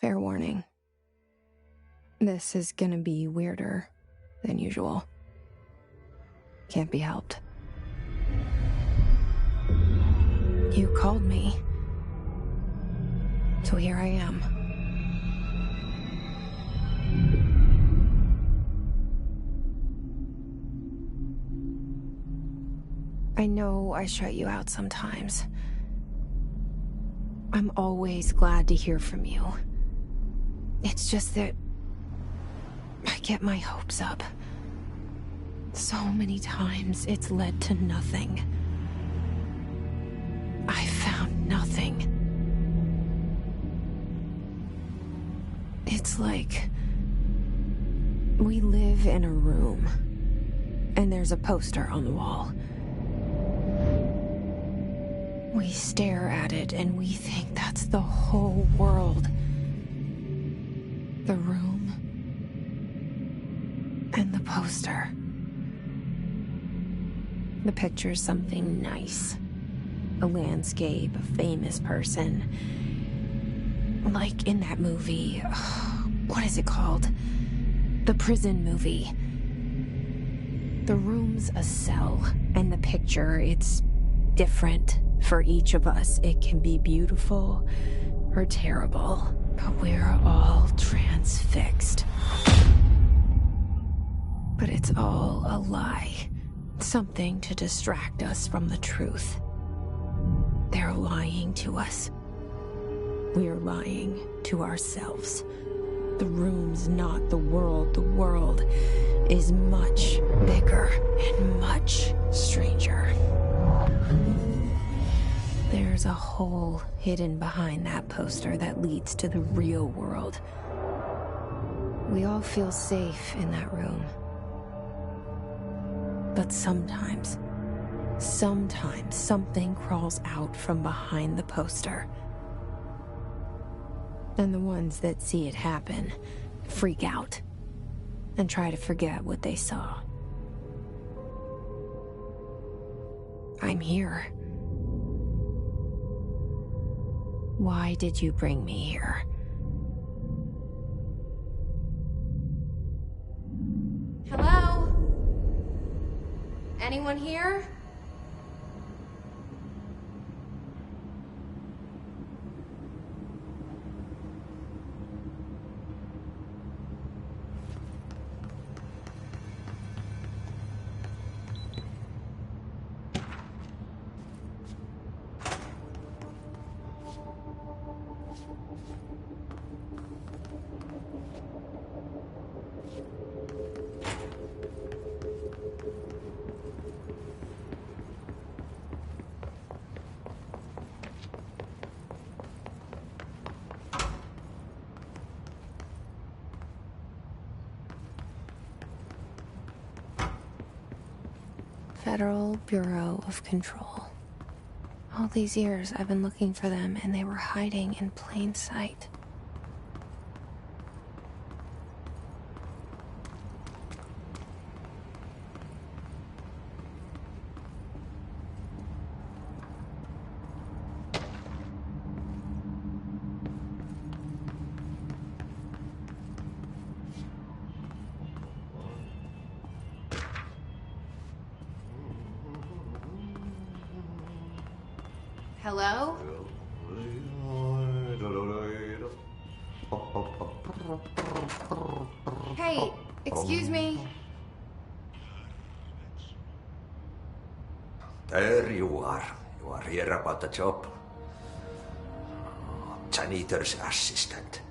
Fair warning. This is gonna be weirder than usual. Can't be helped. You called me. So here I am. I know I shut you out sometimes. I'm always glad to hear from you. It's just that I get my hopes up. So many times it's led to nothing. I found nothing. It's like we live in a room, and there's a poster on the wall. We stare at it and we think that's the whole world. The room and the poster. The picture's something nice. A landscape, a famous person. Like in that movie, what is it called? The prison movie. The room's a cell, and the picture, it's different for each of us. It can be beautiful or terrible, but we're all transfixed. But it's all a lie. Something to distract us from the truth. They're lying to us. We're lying to ourselves. The room's not the world. The world is much bigger and much stranger. There's a hole hidden behind that poster that leads to the real world. We all feel safe in that room. But sometimes something crawls out from behind the poster. And the ones that see it happen freak out and try to forget what they saw. I'm here. Why did you bring me here? Hello? Anyone here? Federal Bureau of Control. All these years I've been looking for them, and they were hiding in plain sight. Hello? Hey, excuse me. There you are. You are here about the job. Janitor's assistant.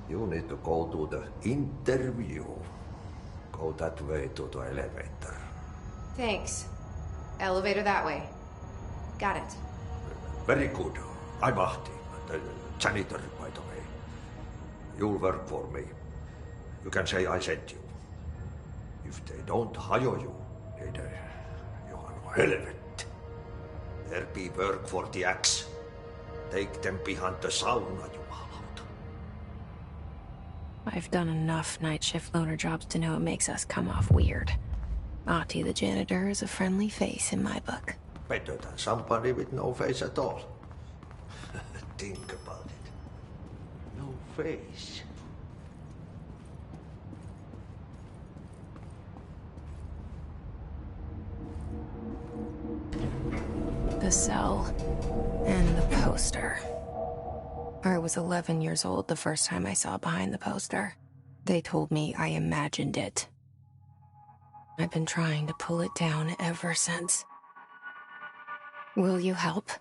You need to go to the interview. Go that way to the elevator. Thanks. Elevator that way. Got it. Very good. I'm Ahti, the janitor, by the way. You'll work for me. You can say I sent you. If they don't hire you, niin Johan helvet. There be work for the axe. Take them behind the sauna, jumalauta. I've done enough night shift loner jobs to know it makes us come off weird. Ahti the janitor is a friendly face in my book. Better than somebody with no face at all. Think about it. face. The cell and the poster. I was 11 years old the first time I saw behind the poster. They told me I imagined it. I've been trying to pull it down ever since. Will you help?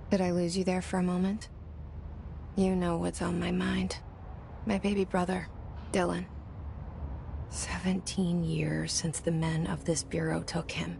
Did I lose you there for a moment? You know what's on my mind. My baby brother, Dylan. 17 years since the men of this bureau took him.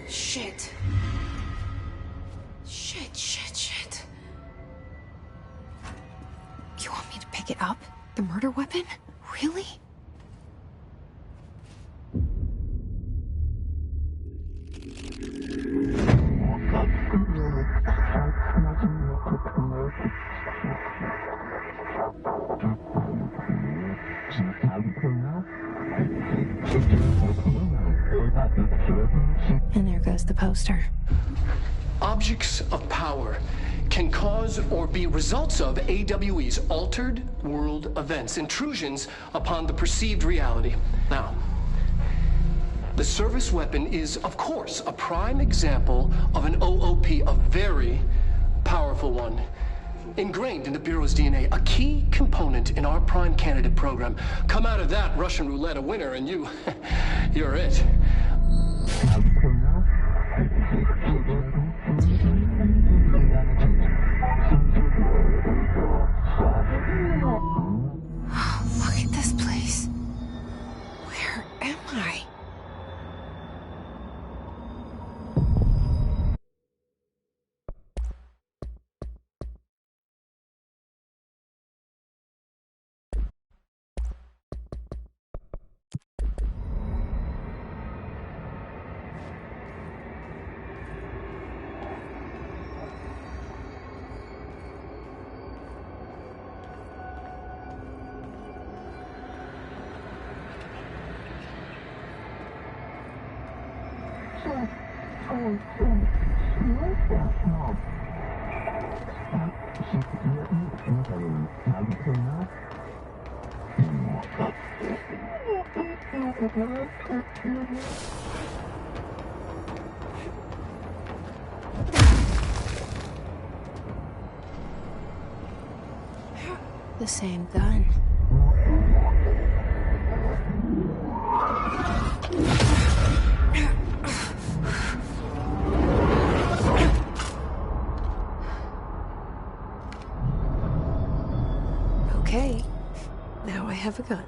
Shit. Shit. You want me to pick it up? The murder weapon? Really? And there goes the poster. Objects of power can cause or be results of AWE's altered world events, intrusions upon the perceived reality. Now, the service weapon is, of course, a prime example of an OOP, a very powerful one. Ingrained in the Bureau's DNA, a key component in our prime candidate program. Come out of that Russian roulette a winner and you're it. Look at this place. Where am I? The same gun. Okay, now I have a gun.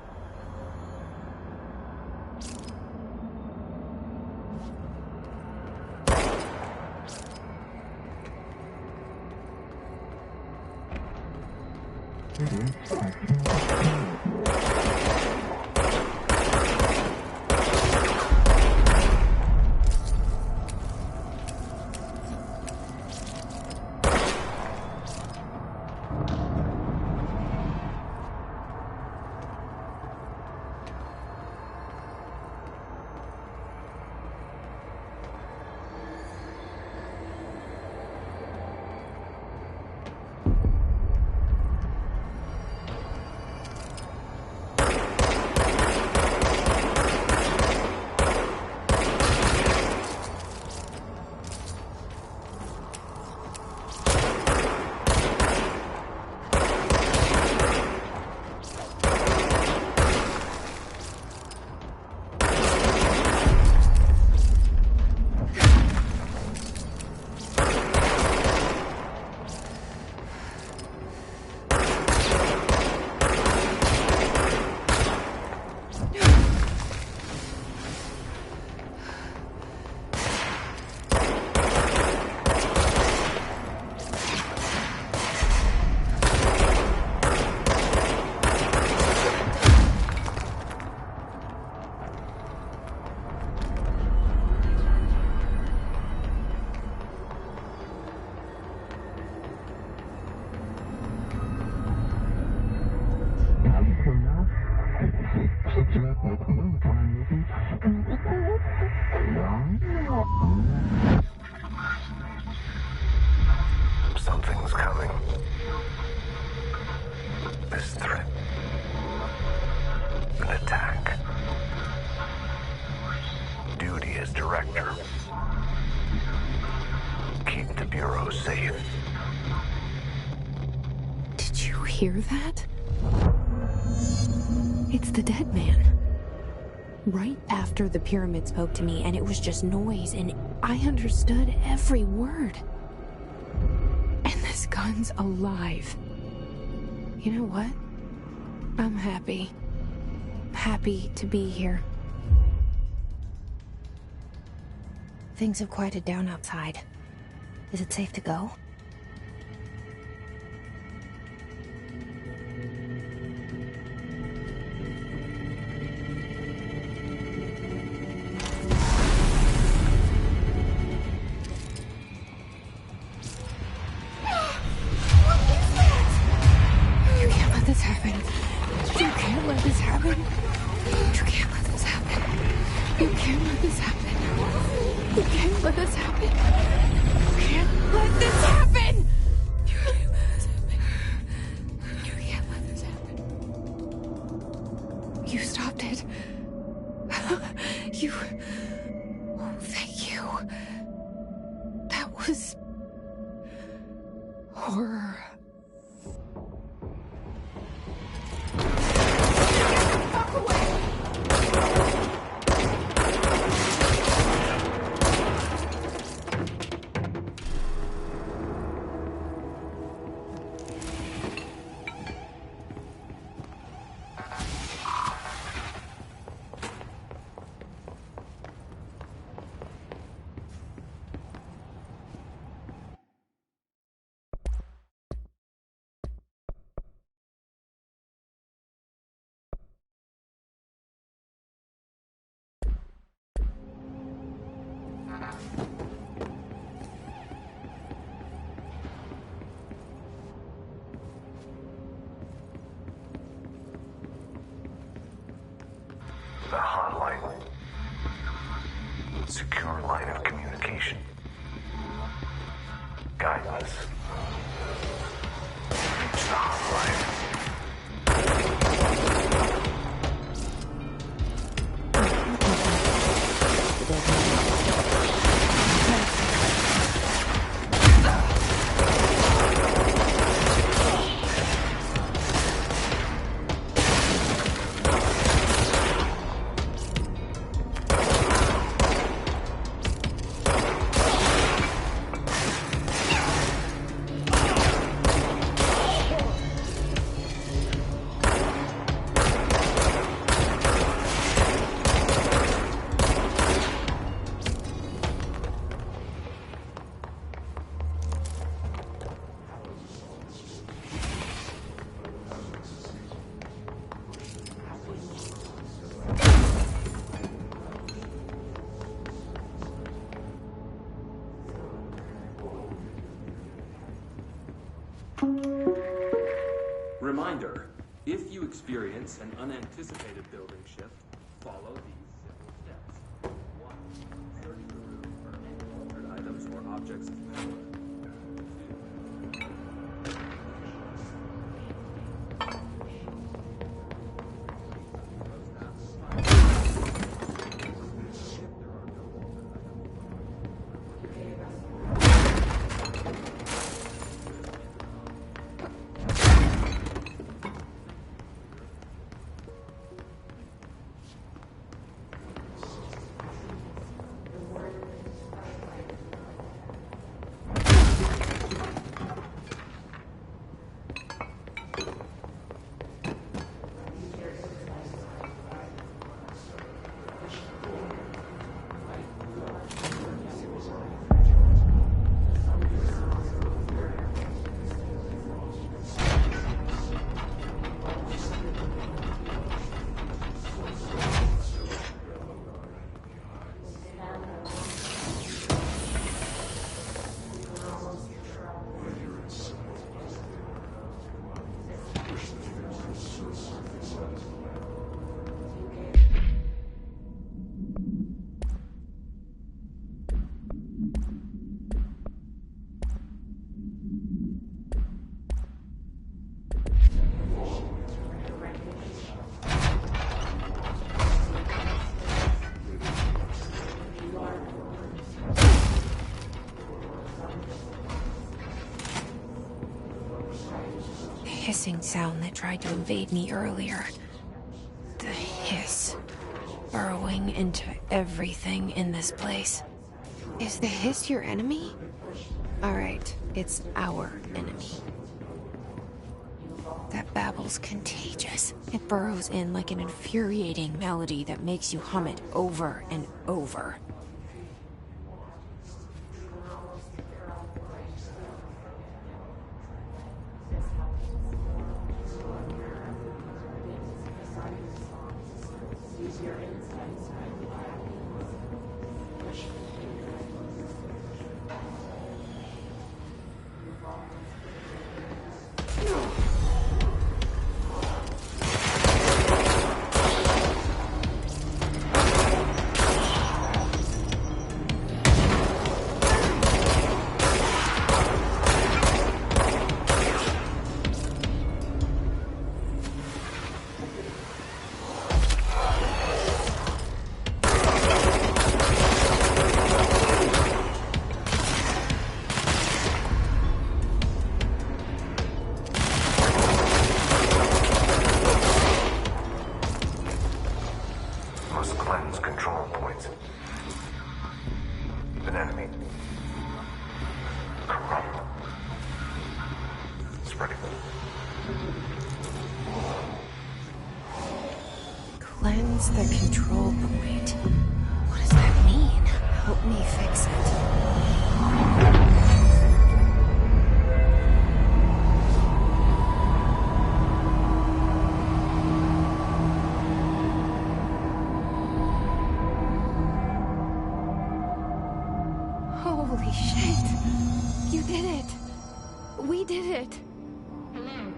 Something's coming. This threat. An attack. Duty as director. Keep the Bureau safe. Did you hear that? It's the dead man. Right after the pyramid spoke to me, and it was just noise, and I understood every word. And this gun's alive. You know what? I'm happy. Happy to be here. Things have quieted down outside. Is it safe to go? The hotline. Secure line of communication. Guidance. Reach the hotline. Reminder, if you experience an unanticipated building shift, follow these simple steps. 1. Search the room for any altered items or objects of power. The hissing sound that tried to invade me earlier. The hiss. Burrowing into everything in this place. Is the hiss your enemy? Alright, it's our enemy. That babble's contagious. It burrows in like an infuriating melody that makes you hum it over and over. Must cleanse control points. An enemy. Corrupt. Spreading. Cleanse the control point. What does that mean? Help me fix it. Holy shit! You did it! We did it! Hello?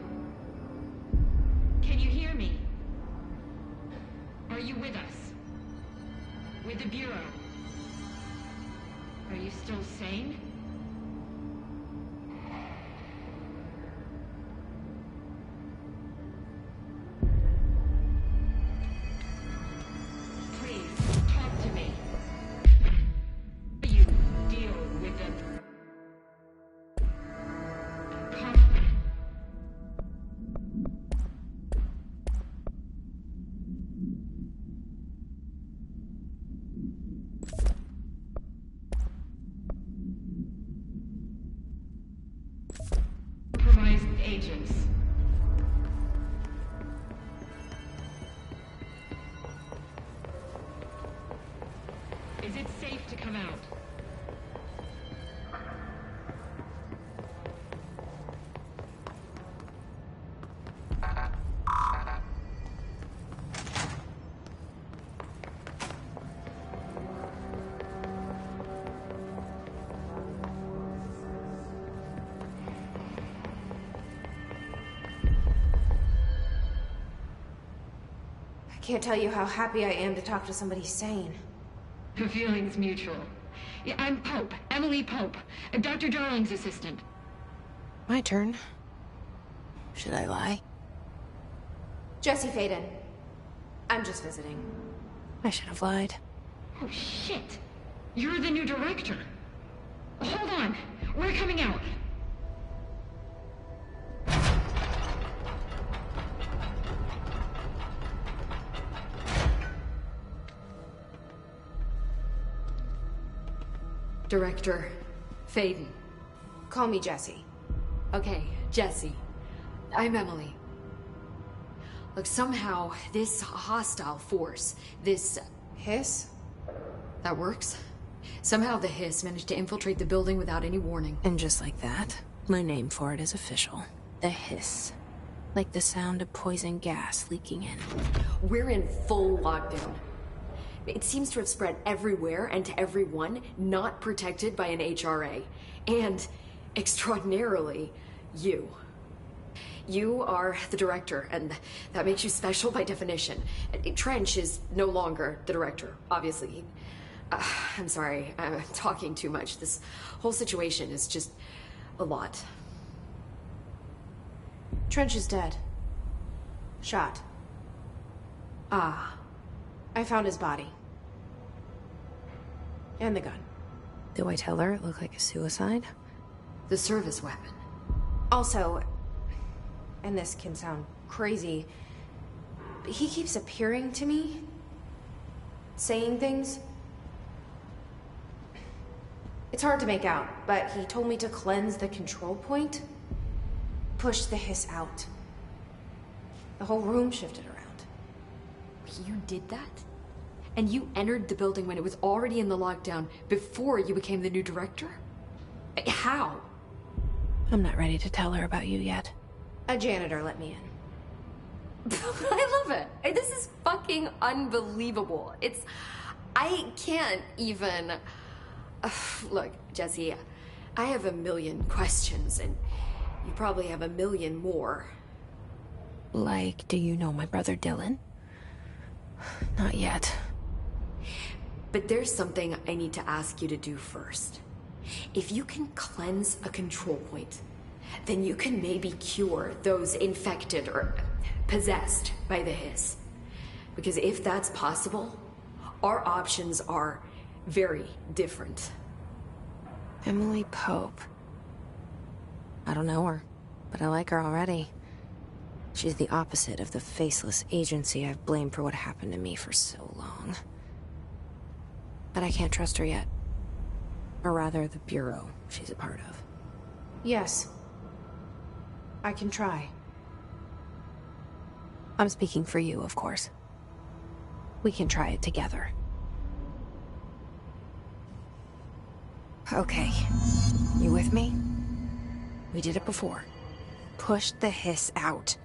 Can you hear me? Are you with us? With the Bureau? Are you still sane? Please, talk to me. You deal with the... Can't tell you how happy I am to talk to somebody sane. The feeling's mutual. Yeah, I'm Pope. Emily Pope. Dr. Darling's assistant. My turn. Should I lie? Jesse Faden. I'm just visiting. I should have lied. Oh, shit. You're the new director. Hold on. We're coming out. Director Faden. Call me Jesse. Okay, Jesse. I'm Emily. Look, somehow this hostile force, this... Hiss? That works? Somehow the hiss managed to infiltrate the building without any warning. And just like that, my name for it is official. The hiss. Like the sound of poison gas leaking in. We're in full lockdown. It seems to have spread everywhere and to everyone not protected by an HRA. And, extraordinarily, you. You are the director, and that makes you special by definition. Trench is no longer the director, obviously. I'm sorry, I'm talking too much. This whole situation is just a lot. Trench is dead. Shot. Ah. I found his body. And the gun. Do I tell her it looked like a suicide? The service weapon. Also, and this can sound crazy, but he keeps appearing to me. Saying things. It's hard to make out, but he told me to cleanse the control point. Push the hiss out. The whole room shifted around. You did that? And you entered the building when it was already in the lockdown before you became the new director? How? I'm not ready to tell her about you yet. A janitor let me in. I love it. This is fucking unbelievable. I can't even... Look, Jesse, I have a million questions, and you probably have a million more. Like, do you know my brother Dylan? Not yet. But there's something I need to ask you to do first. If you can cleanse a control point, then you can maybe cure those infected or possessed by the hiss. Because if that's possible, our options are very different. Emily Pope. I don't know her, but I like her already. She's the opposite of the faceless agency I've blamed for what happened to me for so long. But I can't trust her yet. Or rather, the Bureau she's a part of. Yes. I can try. I'm speaking for you, of course. We can try it together. Okay. You with me? We did it before. Push the hiss out.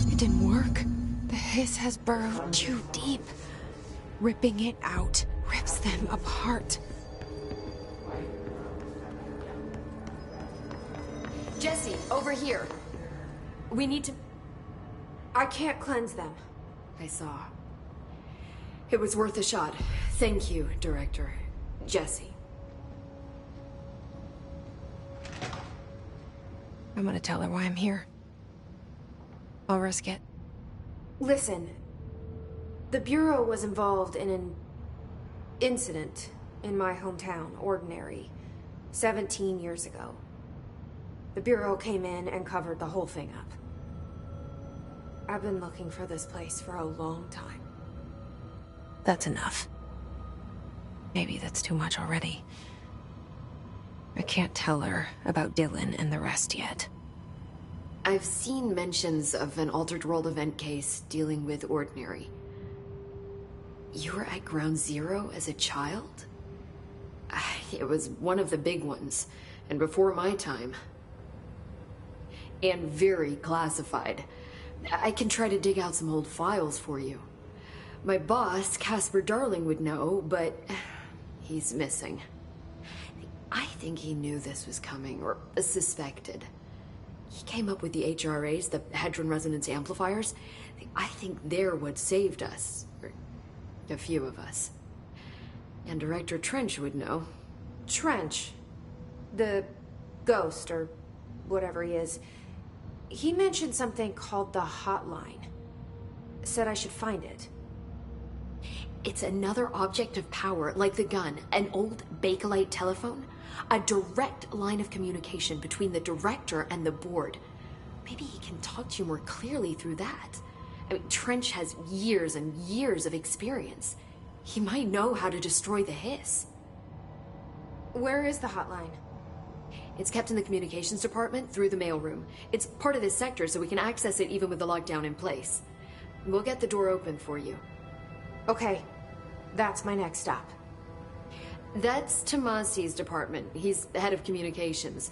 It didn't work. The hiss has burrowed too deep. Ripping it out rips them apart. Jesse, over here. We need to... I can't cleanse them. I saw. It was worth a shot. Thank you, Director. Jesse. I'm gonna tell her why I'm here. I'll risk it. Listen. The Bureau was involved in an incident in my hometown, Ordinary, 17 years ago. The Bureau came in and covered the whole thing up. I've been looking for this place for a long time. That's enough. Maybe that's too much already. I can't tell her about Dylan and the rest yet. I've seen mentions of an Altered World event case dealing with Ordinary. You were at Ground Zero as a child? It was one of the big ones, and before my time. And very classified. I can try to dig out some old files for you. My boss, Casper Darling, would know, but he's missing. I think he knew this was coming, or suspected. He came up with the HRAs, the Hadron Resonance Amplifiers. I think they're what saved us. Or a few of us. And Director Trench would know. Trench? The ghost, or whatever he is. He mentioned something called the Hotline. Said I should find it. It's another object of power, like the gun, an old Bakelite telephone. A direct line of communication between the director and the board. Maybe he can talk to you more clearly through that. I mean, Trench has years and years of experience. He might know how to destroy the hiss. Where is the hotline? It's kept in the communications department through the mailroom. It's part of this sector, so we can access it even with the lockdown in place. We'll get the door open for you. Okay, that's my next stop. That's Tomasi's department. He's the head of communications.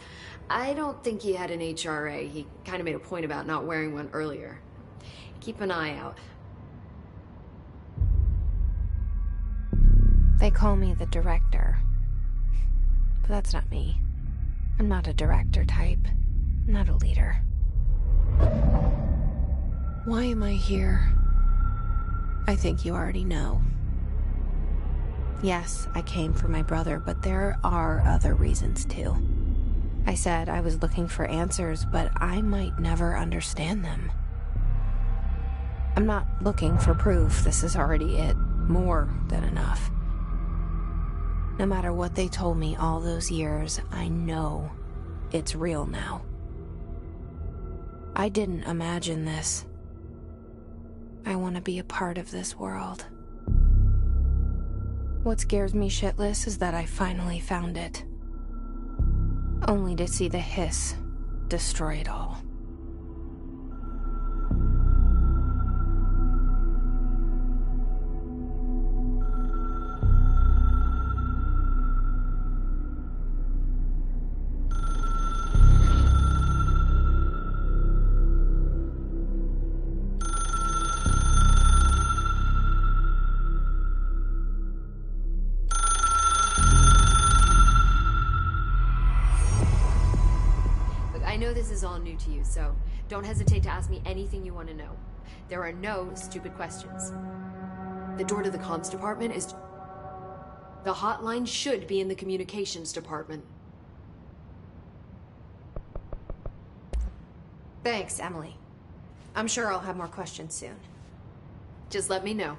I don't think he had an HRA. He kind of made a point about not wearing one earlier. Keep an eye out. They call me the director. But that's not me. I'm not a director type. I'm not a leader. Why am I here? I think you already know. Yes, I came for my brother, but there are other reasons too. I said I was looking for answers, but I might never understand them. I'm not looking for proof. This is already it. More than enough. No matter what they told me all those years, I know it's real now. I didn't imagine this. I want to be a part of this world. What scares me shitless is that I finally found it. Only to see the hiss destroy it all. I know this is all new to you, so don't hesitate to ask me anything you want to know. There are no stupid questions. The door to the comms department is... The hotline should be in the communications department. Thanks, Emily. I'm sure I'll have more questions soon. Just let me know.